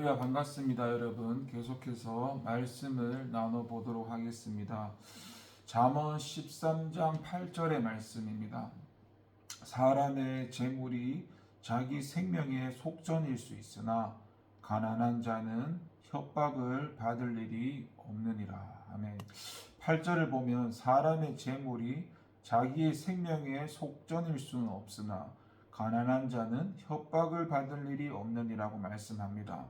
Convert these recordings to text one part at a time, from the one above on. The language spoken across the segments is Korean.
할렐루야, 반갑습니다. 여러분, 계속해서 말씀을 나눠보도록 하겠습니다. 잠언 13장 8절의 말씀입니다. 사람의 재물이 자기 생명의 속전일 수 있으나 가난한 자는 협박을 받을 일이 없느니라. 아멘. 8절을 보면 사람의 재물이 자기의 생명의 속전일 수는 없으나 가난한 자는 협박을 받을 일이 없느니라고 말씀합니다.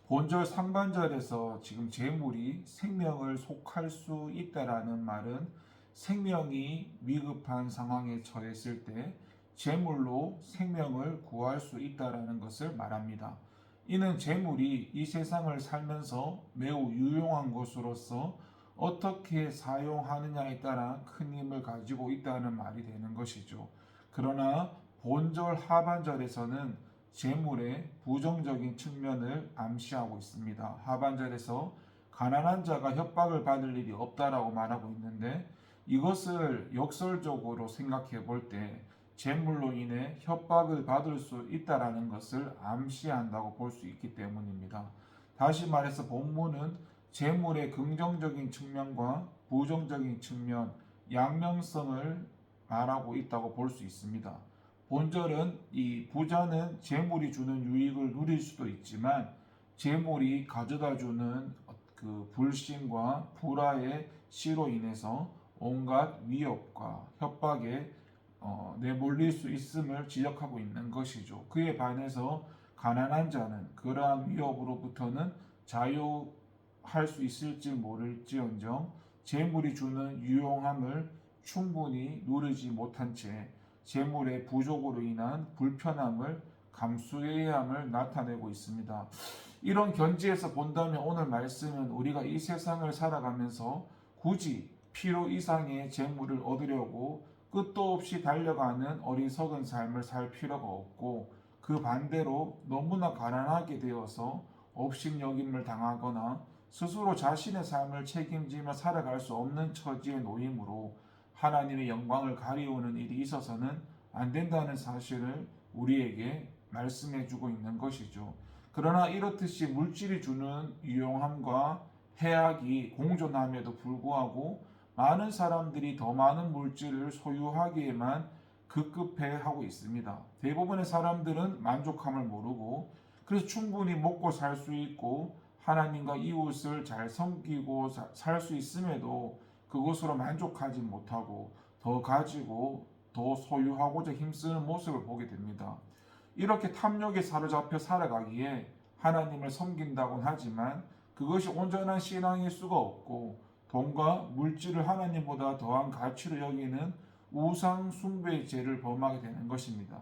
본절 상반절에서 지금 재물이 생명을 속할 수 있다라는 말은 생명이 위급한 상황에 처했을 때 재물로 생명을 구할 수 있다라는 것을 말합니다. 이는 재물이 이 세상을 살면서 매우 유용한 것으로서 어떻게 사용하느냐에 따라 큰 힘을 가지고 있다는 말이 되는 것이죠. 그러나 본절 하반절에서는 재물의 부정적인 측면을 암시하고 있습니다. 하반절에서 가난한 자가 협박을 받을 일이 없다라고 말하고 있는데 이것을 역설적으로 생각해 볼 때 재물로 인해 협박을 받을 수 있다라는 것을 암시한다고 볼 수 있기 때문입니다. 다시 말해서 본문은 재물의 긍정적인 측면과 부정적인 측면, 양면성을 말하고 있다고 볼 수 있습니다. 본절은 이 부자는 재물이 주는 유익을 누릴 수도 있지만 재물이 가져다 주는 그 불신과 불화의 시로 인해서 온갖 위협과 협박에 내몰릴 수 있음을 지적하고 있는 것이죠. 그에 반해서 가난한 자는 그러한 위협으로부터는 자유할 수 있을지 모를지언정 재물이 주는 유용함을 충분히 누리지 못한 채 재물의 부족으로 인한 불편함을 감수해야 함을 나타내고 있습니다. 이런 견지에서 본다면 오늘 말씀은 우리가 이 세상을 살아가면서 굳이 필요 이상의 재물을 얻으려고 끝도 없이 달려가는 어리석은 삶을 살 필요가 없고 그 반대로 너무나 가난하게 되어서 업신여김을 당하거나 스스로 자신의 삶을 책임지며 살아갈 수 없는 처지에 놓이므로 하나님의 영광을 가리우는 일이 있어서는 안 된다는 사실을 우리에게 말씀해 주고 있는 것이죠. 그러나 이렇듯이 물질이 주는 유용함과 해악이 공존함에도 불구하고 많은 사람들이 더 많은 물질을 소유하기에만 급급해하고 있습니다. 대부분의 사람들은 만족함을 모르고 그래서 충분히 먹고 살 수 있고 하나님과 이웃을 잘 섬기고 살 수 있음에도 그것으로 만족하지 못하고 더 가지고 더 소유하고자 힘쓰는 모습을 보게 됩니다. 이렇게 탐욕에 사로잡혀 살아가기에 하나님을 섬긴다고는 하지만 그것이 온전한 신앙일 수가 없고 돈과 물질을 하나님보다 더한 가치로 여기는 우상 숭배의 죄를 범하게 되는 것입니다.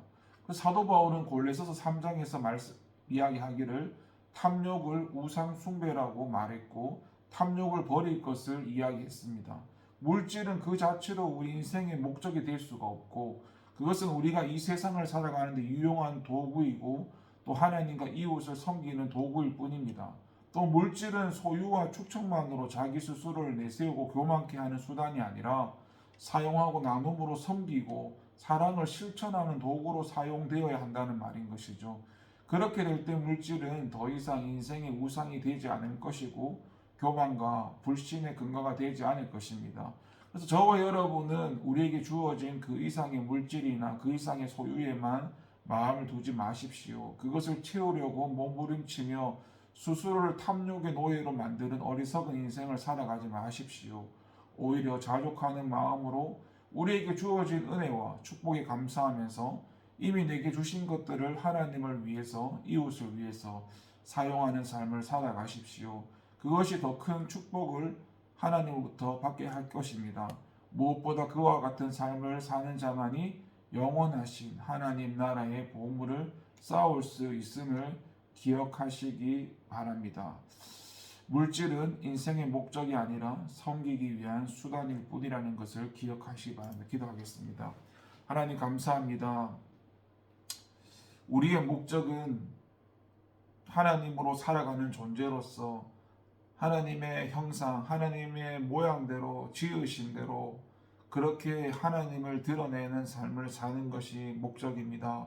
사도 바울은 골로새서 3장에서 이야기하기를 탐욕을 우상 숭배라고 말했고 탐욕을 버릴 것을 이야기했습니다. 물질은 그 자체로 우리 인생의 목적이 될 수가 없고 그것은 우리가 이 세상을 살아가는데 유용한 도구이고 또 하나님과 이웃을 섬기는 도구일 뿐입니다. 또 물질은 소유와 축적만으로 자기 스스로를 내세우고 교만케 하는 수단이 아니라 사용하고 나눔으로 섬기고 사랑을 실천하는 도구로 사용되어야 한다는 말인 것이죠. 그렇게 될 때 물질은 더 이상 인생의 우상이 되지 않을 것이고 교만과 불신의 근거가 되지 않을 것입니다. 그래서 저와 여러분은 우리에게 주어진 그 이상의 물질이나 그 이상의 소유에만 마음을 두지 마십시오. 그것을 채우려고 몸부림치며 스스로를 탐욕의 노예로 만드는 어리석은 인생을 살아가지 마십시오. 오히려 자족하는 마음으로 우리에게 주어진 은혜와 축복에 감사하면서 이미 내게 주신 것들을 하나님을 위해서 이웃을 위해서 사용하는 삶을 살아가십시오. 그것이 더 큰 축복을 하나님으로부터 받게 할 것입니다. 무엇보다 그와 같은 삶을 사는 자만이 영원하신 하나님 나라의 보물을 쌓을 수 있음을 기억하시기 바랍니다. 물질은 인생의 목적이 아니라 섬기기 위한 수단일 뿐이라는 것을 기억하시기 바랍니다. 기도하겠습니다. 하나님 감사합니다. 우리의 목적은 하나님으로 살아가는 존재로서 하나님의 형상, 하나님의 모양대로 지으신 대로 그렇게 하나님을 드러내는 삶을 사는 것이 목적입니다.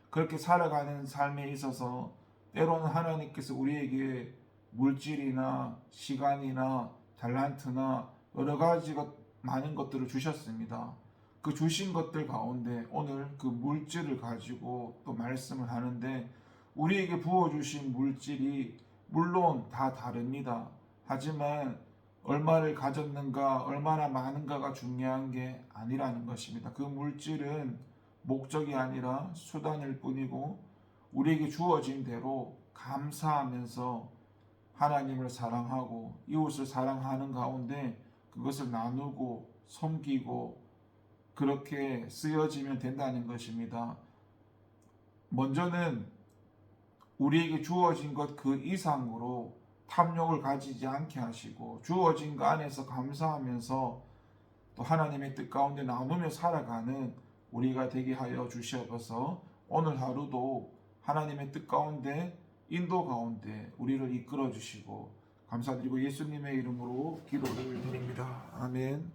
그렇게 살아가는 삶에 있어서 때로는 하나님께서 우리에게 물질이나 시간이나 달란트나 여러 가지 많은 것들을 주셨습니다. 그 주신 것들 가운데 오늘 그 물질을 가지고 또 말씀을 하는데, 우리에게 부어주신 물질이 물론 다 다릅니다. 하지만 얼마를 가졌는가, 얼마나 많은가가 중요한 게 아니라는 것입니다. 그 물질은 목적이 아니라 수단일 뿐이고, 우리에게 주어진 대로 감사하면서 하나님을 사랑하고 이웃을 사랑하는 가운데 그것을 나누고 섬기고 그렇게 쓰여지면 된다는 것입니다. 먼저는 우리에게 주어진 것 그 이상으로 탐욕을 가지지 않게 하시고, 주어진 것 안에서 감사하면서 또 하나님의 뜻 가운데 나누며 살아가는 우리가 되게 하여 주시옵소서. 오늘 하루도 하나님의 뜻 가운데 인도 가운데 우리를 이끌어 주시고 감사드리고 예수님의 이름으로 기도를 드립니다. 아멘.